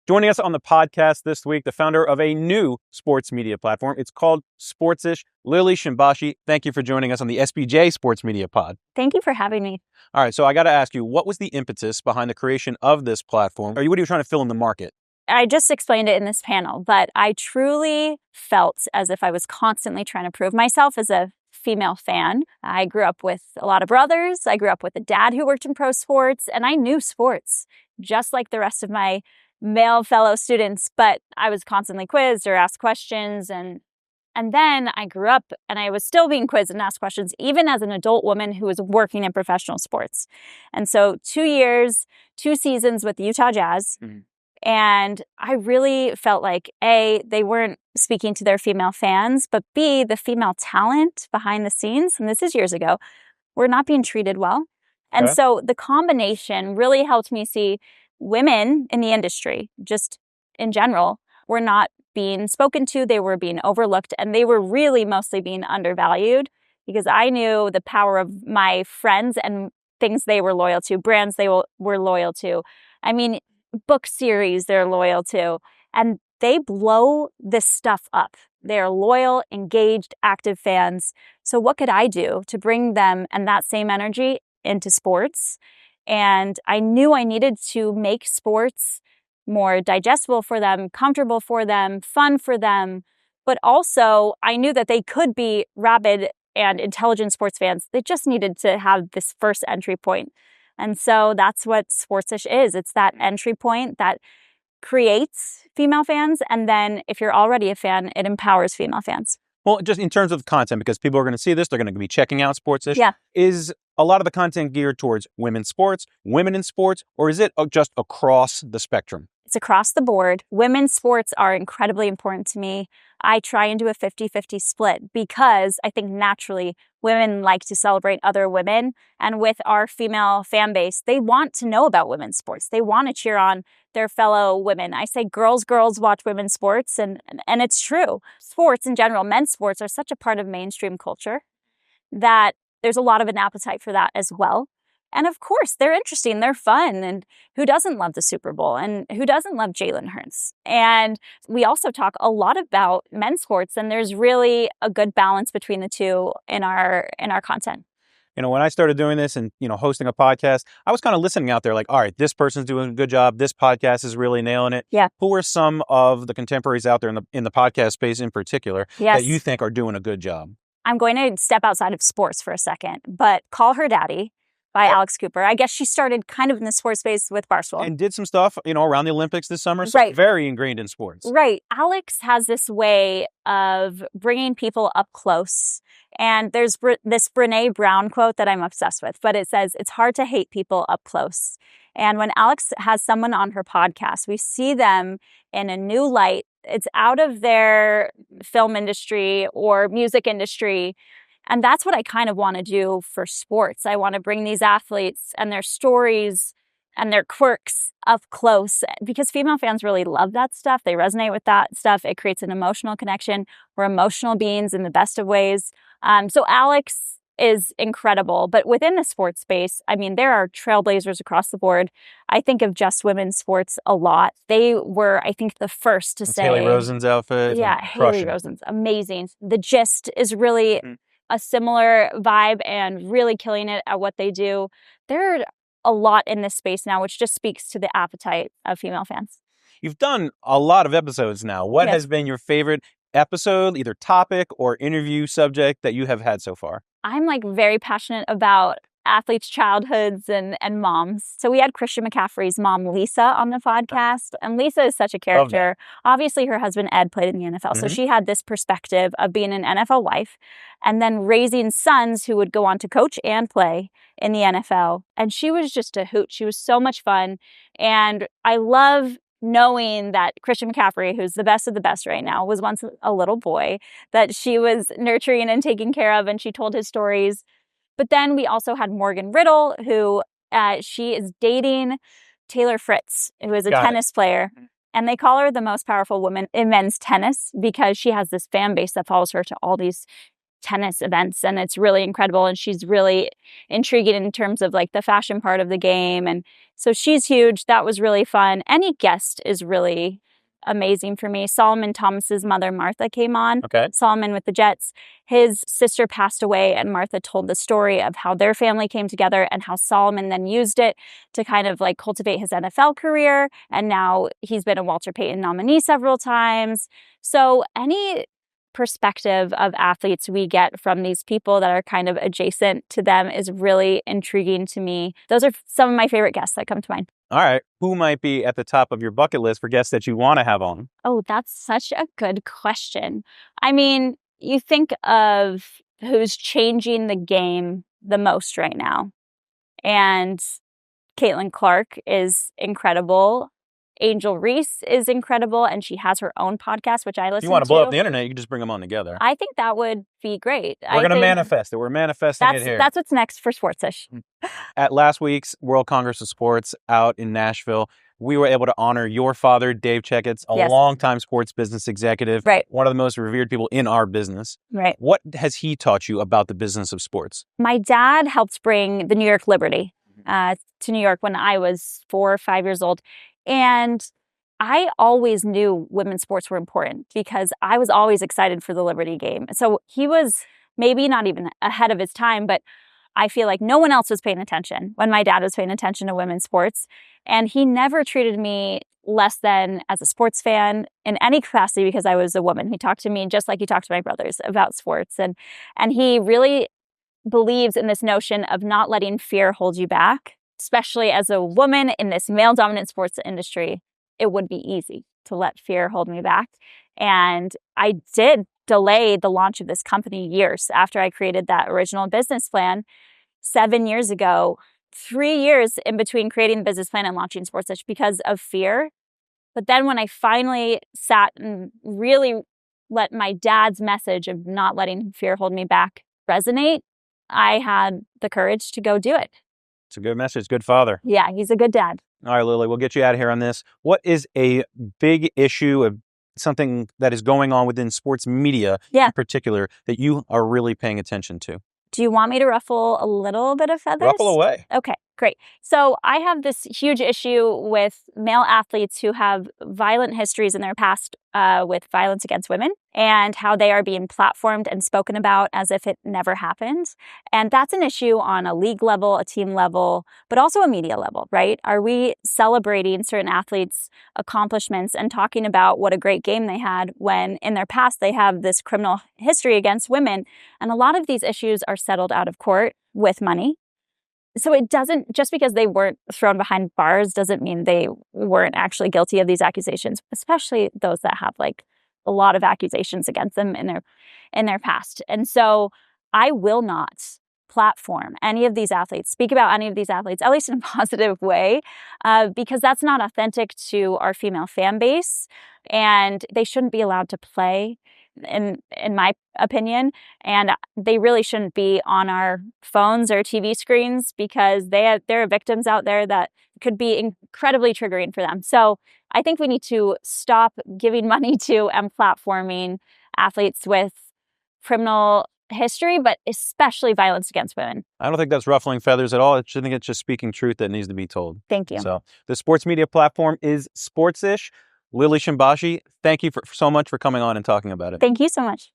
Joining us on the podcast this week, the founder of a new sports media platform. It's called Sports.ish. Lily Shimbashi, thank you for joining us on the SBJ Sports Media Pod. Thank you for having me. All right, so I got to ask you, what was the impetus behind the creation of this platform? What are you trying to fill in the market? I just explained it in this panel, but I truly felt as if I was constantly trying to prove myself as a female fan. I grew up with a lot of brothers. I grew up with a dad who worked in pro sports, and I knew sports just like the rest of my male fellow students, but I was constantly quizzed or asked questions. And then I grew up and I was still being quizzed and asked questions, even as an adult woman who was working in professional sports. And so 2 years, 2 seasons with the Utah Jazz. Mm-hmm. And I really felt like, A, they weren't speaking to their female fans, but B, the female talent behind the scenes, and this is years ago, were not being treated well. And so the combination really helped me see women in the industry, just in general, were not being spoken to. They were being overlooked, and they were really mostly being undervalued because I knew the power of my friends and things they were loyal to, brands they were loyal to. I mean, book series they're loyal to, and they blow this stuff up. They're loyal, engaged, active fans. So what could I do to bring them and that same energy into sports? And I knew I needed to make sports more digestible for them, comfortable for them, fun for them. But also, I knew that they could be rabid and intelligent sports fans. They just needed to have this first entry point. And so that's what Sports.ish is. It's that entry point that creates female fans. And then if you're already a fan, it empowers female fans. Well, just in terms of content, because people are going to see this, they're going to be checking out Sports.ish. Yeah. Is a lot of the content geared towards women's sports, women in sports, or is it just across the spectrum? It's across the board. Women's sports are incredibly important to me. I try and do a 50-50 split because I think naturally women like to celebrate other women. And with our female fan base, they want to know about women's sports. They want to cheer on their fellow women. I say girls watch women's sports, and it's true. Sports in general, men's sports are such a part of mainstream culture that there's a lot of an appetite for that as well. And of course, they're interesting, they're fun, and who doesn't love the Super Bowl, and who doesn't love Jalen Hurts? And we also talk a lot about men's sports, and there's really a good balance between the two in our content. You know, when I started doing this and, hosting a podcast, I was kind of listening out there like, all right, this person's doing a good job. This podcast is really nailing it. Yeah. Who are some of the contemporaries out there in the podcast space in particular that you think are doing a good job? I'm going to step outside of sports for a second, but Call Her Daddy by Alex Cooper. I guess she started kind of in the sports space with Barstool. And did some stuff, around the Olympics this summer. So right. Very ingrained in sports. Right. Alex has this way of bringing people up close. And there's this Brené Brown quote that I'm obsessed with, but it says, it's hard to hate people up close. And when Alex has someone on her podcast, we see them in a new light. It's out of their film industry or music industry. And that's what I kind of want to do for sports. I want to bring these athletes and their stories and their quirks up close because female fans really love that stuff. They resonate with that stuff. It creates an emotional connection. We're emotional beings in the best of ways. So Alex is incredible. But within the sports space, I mean, there are trailblazers across the board. I think of Just Women's Sports a lot. They were, I think, the first to say... Haley Rosen's outfit. Yeah, Haley Rosen's. Amazing. The Gist is really... a similar vibe and really killing it at what they do. There are a lot in this space now, which just speaks to the appetite of female fans. You've done a lot of episodes now. What has been your favorite episode, either topic or interview subject that you have had so far? I'm very passionate about athletes' childhoods and moms. So we had Christian McCaffrey's mom, Lisa, on the podcast. And Lisa is such a character. Obviously, her husband, Ed, played in the NFL. Mm-hmm. So she had this perspective of being an NFL wife and then raising sons who would go on to coach and play in the NFL. And she was just a hoot. She was so much fun. And I love knowing that Christian McCaffrey, who's the best of the best right now, was once a little boy that she was nurturing and taking care of. And she told his stories. But then we also had Morgan Riddle, who she is dating Taylor Fritz, who is a tennis player. And they call her the most powerful woman in men's tennis because she has this fan base that follows her to all these tennis events, and it's really incredible. And she's really intriguing in terms of like the fashion part of the game. And so she's huge. That was really fun. Any guest is really amazing for me. Solomon Thomas's mother, Martha, came on. Okay. Solomon with the Jets. His sister passed away, and Martha told the story of how their family came together and how Solomon then used it to kind of like cultivate his NFL career. And now he's been a Walter Payton nominee several times. So any perspective of athletes we get from these people that are kind of adjacent to them is really intriguing to me. Those are some of my favorite guests that come to mind. All right. Who might be at the top of your bucket list for guests that you want to have on? Oh, that's such a good question. I mean, you think of who's changing the game the most right now. And Caitlin Clark is incredible. Angel Reese is incredible, and she has her own podcast, which I listen to. If you want to blow up the internet, you can just bring them on together. I think that would be great. We're going to manifest it. We're manifesting it here. That's what's next for Sports.ish. At last week's World Congress of Sports out in Nashville, we were able to honor your father, Dave Checketts, a longtime sports business executive, right? One of the most revered people in our business. Right. What has he taught you about the business of sports? My dad helped bring the New York Liberty to New York when I was 4 or 5 years old. And I always knew women's sports were important because I was always excited for the Liberty game. So he was maybe not even ahead of his time, but I feel like no one else was paying attention when my dad was paying attention to women's sports. And he never treated me less than as a sports fan in any capacity because I was a woman. He talked to me just like he talked to my brothers about sports. And he really believes in this notion of not letting fear hold you back, especially as a woman in this male-dominant sports industry. It would be easy to let fear hold me back. And I did delay the launch of this company years after I created that original business plan 7 years ago, 3 years in between creating the business plan and launching Sports.ish because of fear. But then when I finally sat and really let my dad's message of not letting fear hold me back resonate, I had the courage to go do it. It's a good message. Good father. Yeah, he's a good dad. All right, Lily, we'll get you out of here on this. What is a big issue of something that is going on within sports media in particular that you are really paying attention to? Do you want me to ruffle a little bit of feathers? Ruffle away. Okay, great. So I have this huge issue with male athletes who have violent histories in their past with violence against women and how they are being platformed and spoken about as if it never happened. And that's an issue on a league level, a team level, but also a media level, right? Are we celebrating certain athletes' accomplishments and talking about what a great game they had when in their past they have this criminal history against women? And a lot of these issues are settled out of court with money. So it doesn't, just because they weren't thrown behind bars doesn't mean they weren't actually guilty of these accusations, especially those that have like a lot of accusations against them in their past. And so I will not platform any of these athletes, speak about any of these athletes, at least in a positive way, because that's not authentic to our female fan base, and they shouldn't be allowed to play. In my opinion, and they really shouldn't be on our phones or TV screens because there are victims out there that could be incredibly triggering for them. So I think we need to stop giving money to and platforming athletes with criminal history, but especially violence against women. I don't think that's ruffling feathers at all. I think it's just speaking truth that needs to be told. Thank you. So the sports media platform is Sports.ish. Lily Shimbashi, thank you so much for coming on and talking about it. Thank you so much.